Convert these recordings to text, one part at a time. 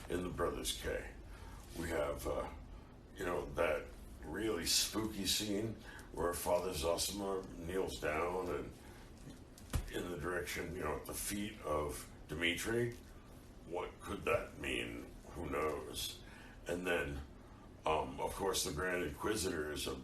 in the Brothers K. We have, that really spooky scene where Father Zosima kneels down and in the direction, at the feet of Dimitri. What could that mean? Who knows? And then, of course, the Grand Inquisitor is a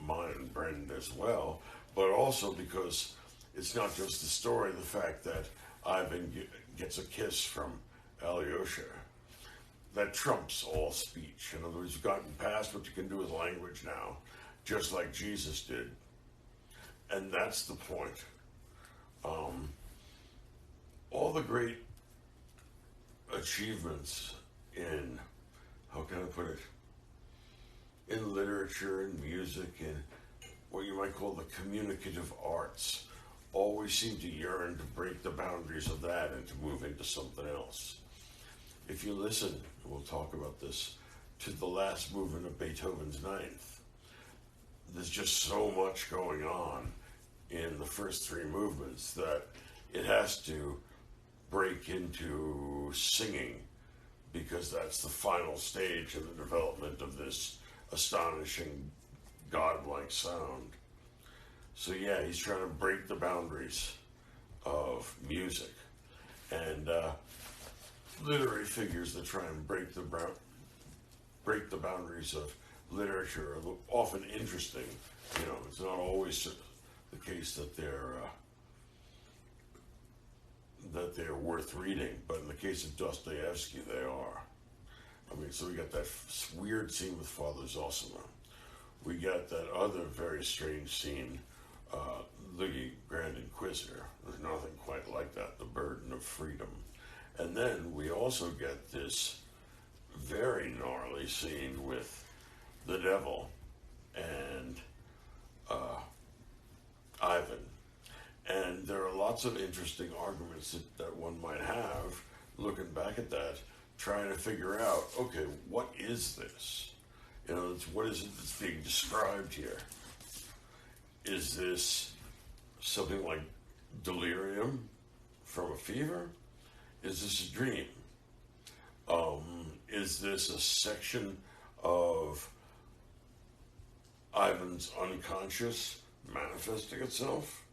mind bend as well, but also because it's not just the story, the fact that Ivan gets a kiss from Alyosha. That trumps all speech. In other words, you've gotten past what you can do with language now, just like Jesus did. And that's the point. All the great achievements in, how can I put it, in literature and music and what you might call the communicative arts always seem to yearn to break the boundaries of that and to move into something else. If you listen, and we'll talk about this, to the last movement of Beethoven's Ninth, there's just so much going on in the first three movements that it has to break into singing, because that's the final stage in the development of this astonishing godlike sound. So yeah, he's trying to break the boundaries of music, and literary figures that try and break the boundaries of literature are often interesting. It's not always the case that they're worth reading, but in the case of Dostoevsky, they are. So we got that weird scene with Father Zosima. We got that other very strange scene, the Grand Inquisitor. There's nothing quite like that, the burden of freedom. And then we also get this very gnarly scene with the devil and Ivan. And there are lots of interesting arguments that one might have, looking back at that, trying to figure out, okay, what is this? What is it that's being described here? Is this something like delirium from a fever? Is this a dream? Is this a section of Ivan's unconscious manifesting itself?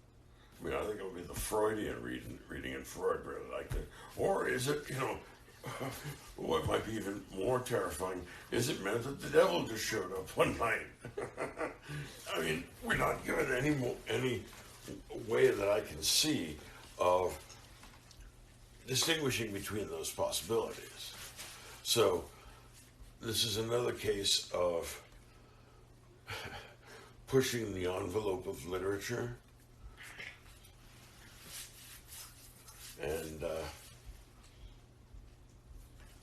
I think it would be the Freudian reading in Freud really liked it. Or is it, what might be even more terrifying, is it meant that the devil just showed up one night? We're not given any way that I can see of distinguishing between those possibilities. So this is another case of pushing the envelope of literature. And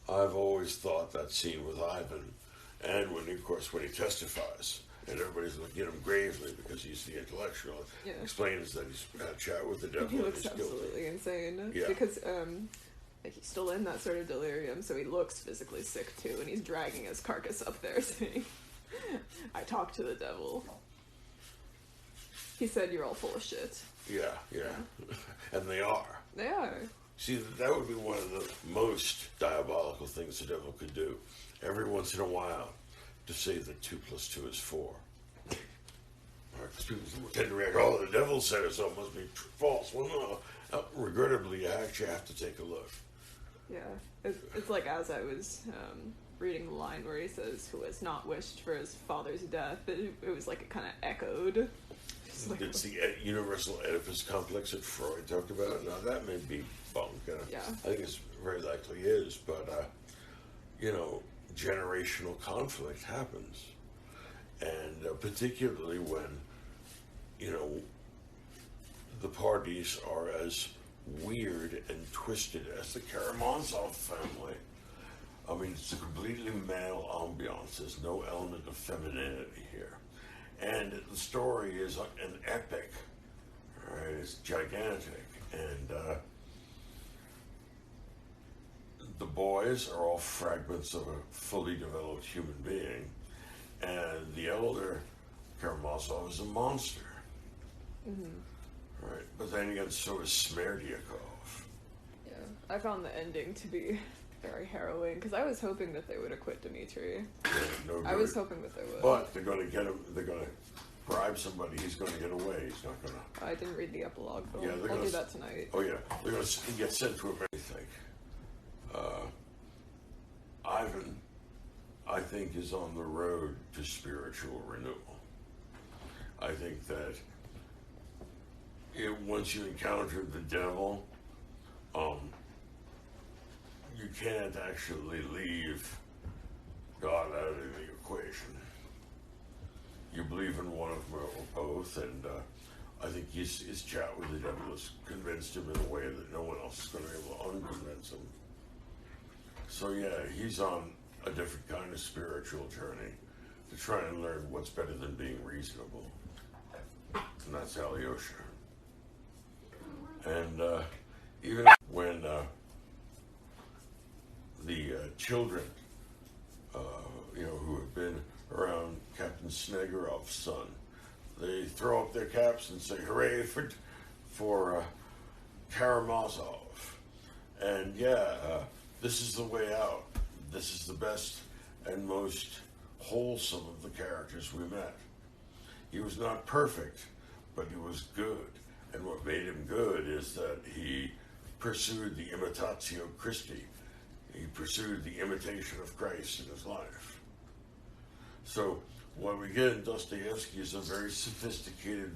I've always thought that scene with Ivan, and when he testifies, and everybody's looking at him gravely because he's the intellectual, explains that he's had a chat with the devil. He looks absolutely insane. Yeah. Because he's still in that sort of delirium, so he looks physically sick too, and he's dragging his carcass up there saying, I talked to the devil. He said, you're all full of shit. Yeah. And they are. They are. See, that would be one of the most diabolical things the devil could do. Every once in a while, to say that 2 + 2 is 4. Because people tend to react, the devil said it, so it must be false. Well, no. Regrettably, you actually have to take a look. Yeah. It's like as I was reading the line where he says, who has not wished for his father's death, it was like it kind of echoed. It's the universal Oedipus complex that Freud talked about. Now, that may be bunk. Yeah. I think it's very likely is, but, generational conflict happens. And particularly when, the parties are as weird and twisted as the Karamazov family. It's a completely male ambiance. There's no element of femininity here. And the story is an epic, right? It's gigantic. And the boys are all fragments of a fully developed human being. And the elder Karamazov is a monster. Mm-hmm. Right? But then again, so is Smerdyakov. Yeah. I found the ending to be very harrowing, because I was hoping that they would acquit Dmitri. Yeah, no I good. was hoping that they would. But they're going to get him. They're going to bribe somebody. He's going to get away. He's not going to. I didn't read the epilogue, but Yeah, I'll do that tonight. Oh yeah, they're going to get sent to America. Ivan, I think, is on the road to spiritual renewal. I think that once you encounter the devil, you can't actually leave God out of the equation. You believe in one of them or both, and I think his chat with the devil has convinced him in a way that no one else is going to be able to unconvince him. So yeah, he's on a different kind of spiritual journey to try and learn what's better than being reasonable. And that's Alyosha. And even when the children, who have been around Captain Snegerov's son, they throw up their caps and say, "Hooray for Karamazov!" And this is the way out. This is the best and most wholesome of the characters we met. He was not perfect, but he was good. And what made him good is that he pursued the imitatio Christi. He pursued the imitation of Christ in his life. So what we get in Dostoevsky is a very sophisticated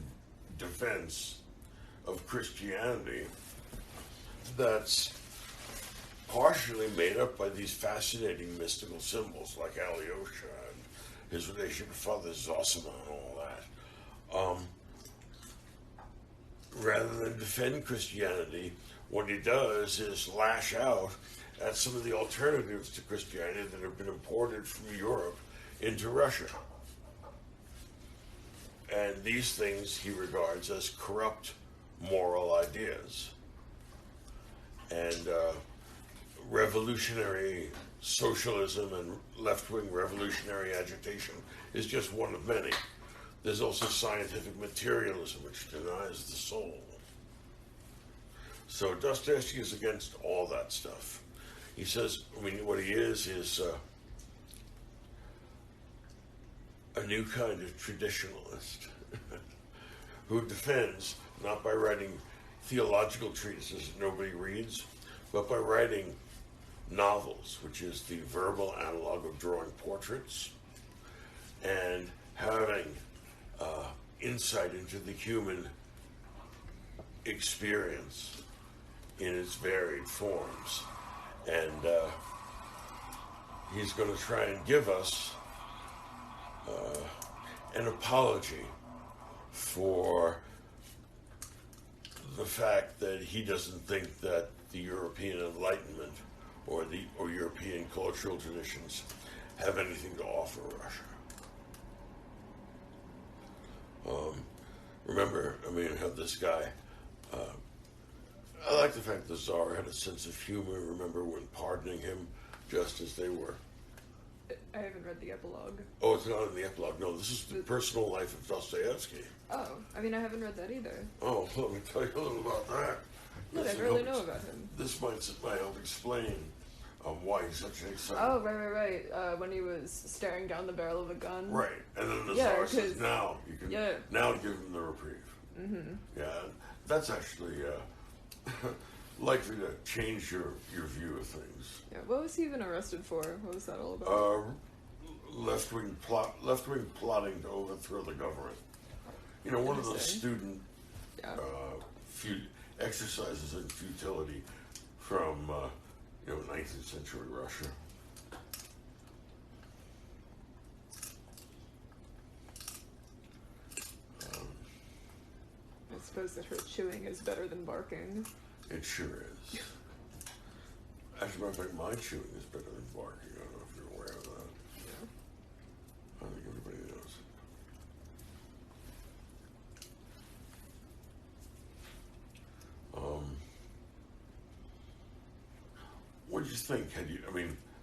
defense of Christianity that's partially made up by these fascinating mystical symbols like Alyosha and his relationship with Father Zosima and all that. Rather than defend Christianity, what he does is lash out at some of the alternatives to Christianity that have been imported from Europe into Russia. And these things he regards as corrupt moral ideas. And revolutionary socialism and left-wing revolutionary agitation is just one of many. There's also scientific materialism, which denies the soul. So Dostoevsky is against all that stuff. He says, what he is a new kind of traditionalist who defends, not by writing theological treatises that nobody reads, but by writing novels, which is the verbal analog of drawing portraits, and having insight into the human experience in its varied forms. And he's going to try and give us an apology for the fact that he doesn't think that the European Enlightenment or European cultural traditions have anything to offer Russia. Remember, how this guy, I like the fact the Tsar had a sense of humor. Remember when pardoning him just as they were? I haven't read the epilogue. Oh, it's not in the epilogue. No, this is the personal life of Dostoevsky. Oh, I haven't read that either. Oh, let me tell you a little about that. What I really know about him. This might help explain why he's such an exciting. Oh, right. When he was staring down the barrel of a gun. Right, and then the Tsar says, "Now you can now give him the reprieve." Mm-hmm. Yeah, that's actually likely to change your view of things. Yeah, what was he even arrested for? What was that all about? Left-wing plotting to overthrow the government. One of those student exercises in futility from 19th century Russia. I suppose that her chewing is better than barking. It sure is. As a matter of fact, my chewing is better than barking. I don't know if you're aware of that. Yeah. I think everybody knows. What did you think?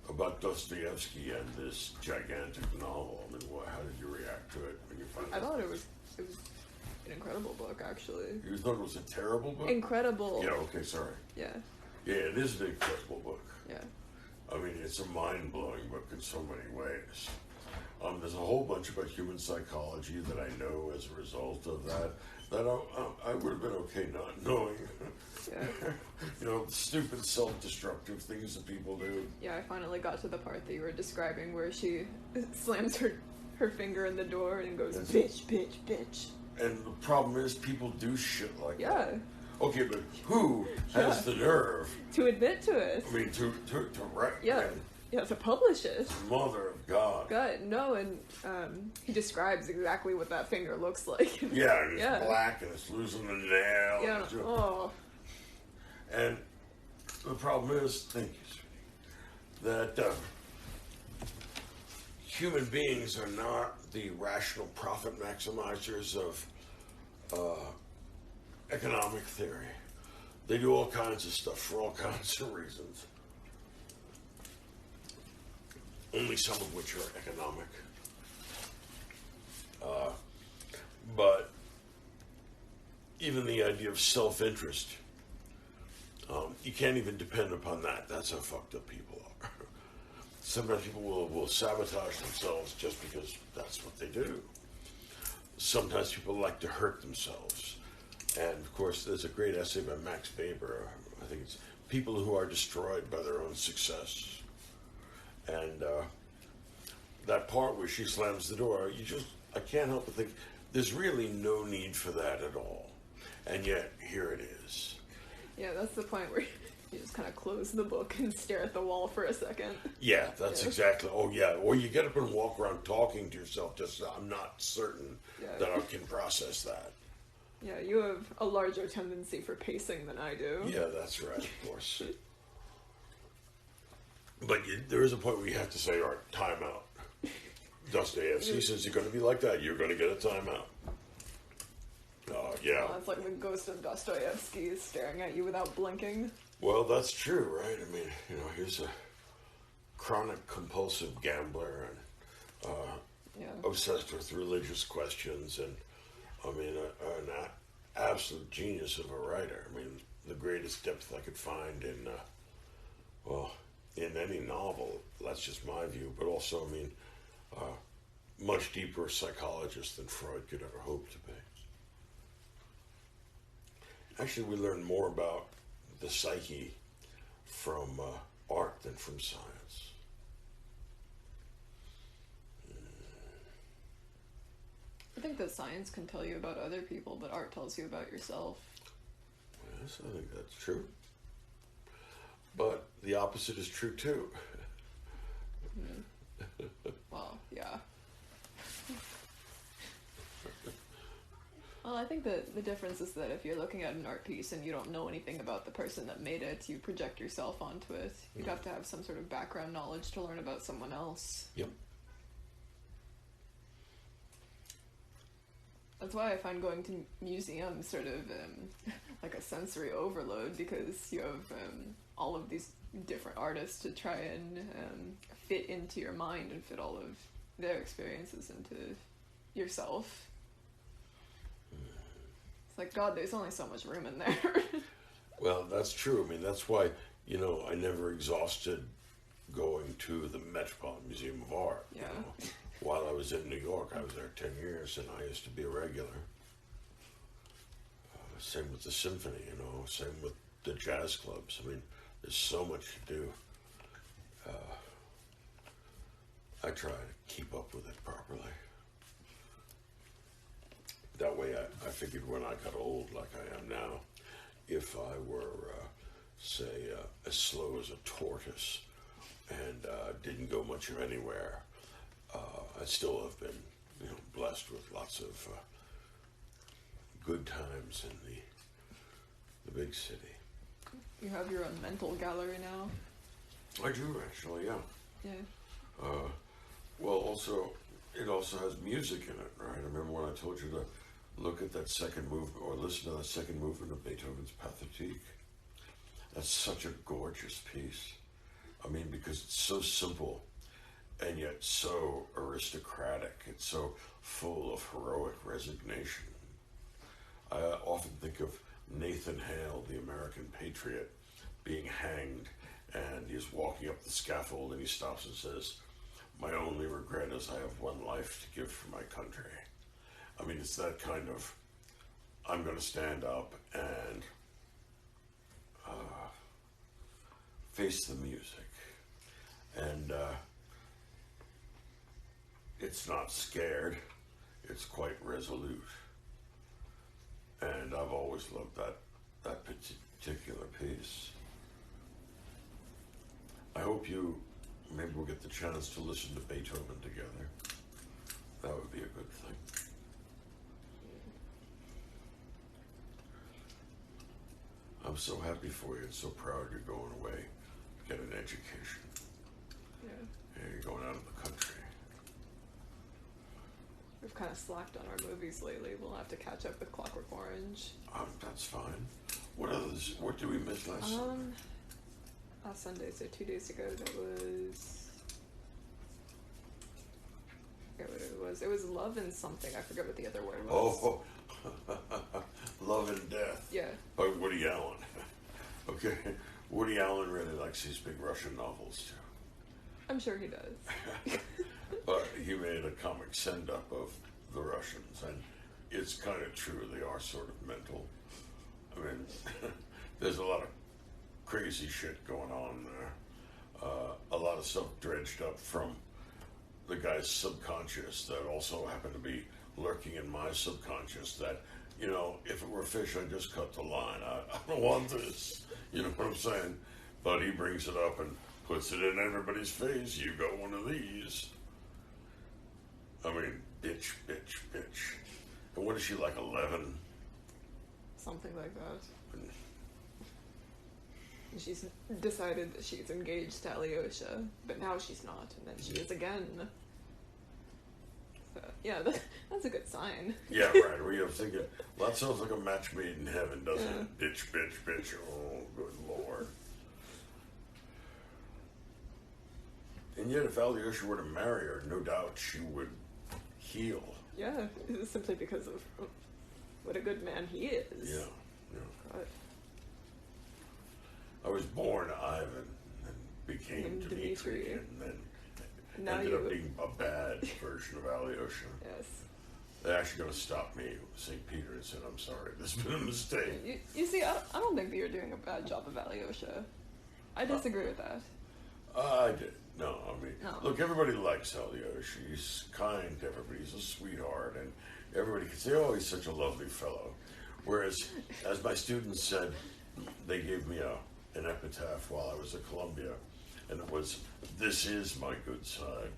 About Dostoevsky and this gigantic novel? How did you react to it when you found it? I thought it was an incredible book, actually. You thought it was a terrible book? Incredible. Yeah, okay, sorry. Yeah. Yeah, it is an incredible book. Yeah. it's a mind-blowing book in so many ways. There's a whole bunch about human psychology that I know as a result of that I would have been okay not knowing. Yeah. You know, stupid self-destructive things that people do. Yeah, I finally got to the part that you were describing where she slams her finger in the door and goes, bitch, bitch, bitch. And the problem is people do shit like Yeah. that. Okay, but who has the nerve to admit to it? I mean, to write. Yeah. Yeah, to publish it. Mother of God. God, no, and he describes exactly what that finger looks like. Yeah, and it's black and it's losing the nail. Yeah. Oh. And the problem is, thank you, sweetie, that human beings are not the rational profit maximizers of economic theory. They do all kinds of stuff for all kinds of reasons. Only some of which are economic. But even the idea of self-interest, you can't even depend upon that. That's how fucked up people are. Sometimes people will sabotage themselves just because that's what they do. Sometimes people like to hurt themselves. And of course, there's a great essay by Max Weber. I think it's People Who Are Destroyed by Their Own Success. And that part where she slams the door, I can't help but think, there's really no need for that at all. And yet, here it is. Yeah, that's the point where you just kind of close the book and stare at the wall for a second. Yeah, that's exactly. Oh, yeah. Or you get up and walk around talking to yourself, just, I'm not certain that I can process that. Yeah, you have a larger tendency for pacing than I do. Yeah, that's right, of course. But there is a point where you have to say, all right, time out. Dostoevsky says you're going to be like that. You're going to get a timeout. Yeah. Well, it's like the ghost of Dostoevsky is staring at you without blinking. Well, that's true, right? I mean, you know, here's a chronic compulsive gambler and obsessed with religious questions and, I mean, an absolute genius of a writer. I mean, the greatest depth I could find in, in any novel. That's just my view. But also, I mean, much deeper psychologist than Freud could ever hope to be. Actually, we learn more about the psyche from art than from science. I think that science can tell you about other people, but art tells you about yourself. Yes, I think that's true. But the opposite is true too. Well, yeah. Well, I think that the difference is that if you're looking at an art piece and you don't know anything about the person that made it, you project yourself onto it. You'd have to have some sort of background knowledge to learn about someone else. Yep. That's why I find going to museums sort of like a sensory overload, because you have all of these different artists to try and fit into your mind and fit all of their experiences into yourself. It's like, God, there's only so much room in there. Well, that's true. I mean, that's why, you know, I never exhausted going to the Metropolitan Museum of Art. Yeah. You know? While I was in New York, I was there 10 years, and I used to be a regular. Same with the symphony, you know, same with the jazz clubs. I mean, there's so much to do. I try to keep up with it properly. That way, I figured when I got old, like I am now, if I were, say, as slow as a tortoise and didn't go much of anywhere, I'd still have been, you know, blessed with lots of good times in the big city. You have your own mental gallery now? I do, actually, yeah. Yeah. Well, also, it also has music in it, right? I remember when I told you to look at that second movement, or listen to that second movement of Beethoven's Pathétique. That's such a gorgeous piece. I mean, because it's so simple, and yet so aristocratic. It's so full of heroic resignation. I often think of Nathan Hale, the American patriot, being hanged, and he's walking up the scaffold, and he stops and says, "My only regret is I have one life to give for my country." I mean, it's that kind of, I'm going to stand up and face the music. And it's not scared, it's quite resolute. And I've always loved that particular piece. I hope maybe we'll get the chance to listen to Beethoven together. That would be a good thing. I'm so happy for you and so proud you're going away to get an education. Yeah. And you're going out of the country. We've kind of slacked on our movies lately. We'll have to catch up with Clockwork Orange. That's fine. What did we miss last Sunday? Last Sunday, so 2 days ago, that was... I forget what it was. It was Love and something. I forget what the other word was. Oh, Love and Death. Yeah. By Woody Allen. Okay. Woody Allen really likes these big Russian novels, too. I'm sure he does. But he made a comic send-up of the Russians, and it's kind of true. They are sort of mental. I mean, there's a lot of crazy shit going on there. A lot of stuff dredged up from the guy's subconscious that also happened to be lurking in my subconscious that, you know, if it were fish, I'd just cut the line. I don't want this. You know what I'm saying? But he brings it up and puts it in everybody's face. You got one of these. I mean, bitch, bitch, bitch. And what is she, like 11? Something like that. And she's decided that she's engaged to Alyosha, but now she's not, and then she is again. So, yeah, that's a good sign. Yeah, right. We are thinking, well, that sounds like a match made in heaven, doesn't it? Bitch, bitch, bitch. Oh, good Lord. And yet, if Alyosha were to marry her, no doubt she would heal. Yeah, simply because of what a good man he is. Yeah, yeah. But I was born Ivan, and became Dmitri, and then now ended up being a bad version of Alyosha. Yes. They're actually going to stop me, St. Peter, and said, "I'm sorry, there's been a mistake." You see, I don't think that you're doing a bad job of Alyosha. I disagree with that. I did. No, I mean, No. Look, everybody likes Alyosha. He's kind to everybody. He's a sweetheart, and everybody can say, "Oh, he's such a lovely fellow." Whereas, as my students said, they gave me an epitaph while I was at Columbia, and it was, "This is my good side."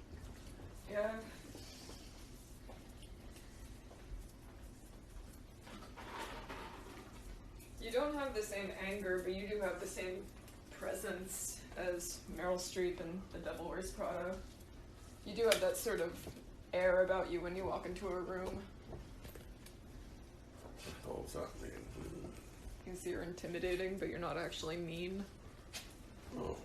Yeah. You don't have the same anger, but you do have the same presence as Meryl Streep in The Devil Wears Prada. You do have that sort of air about you when you walk into a room. What does that mean? You see, you're intimidating, but you're not actually mean. Oh.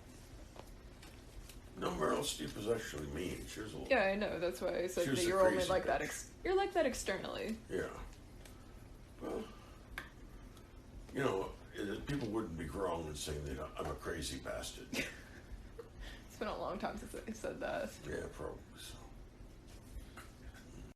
No, Meryl Streep was actually mean. She was a little... Yeah, I know. That's why I said She was that a you're only crazy like that. bitch. You're like that externally. Yeah. Well, you know, people wouldn't be wrong in saying that I'm a crazy bastard. It's been a long time since I said that. Yeah, probably so.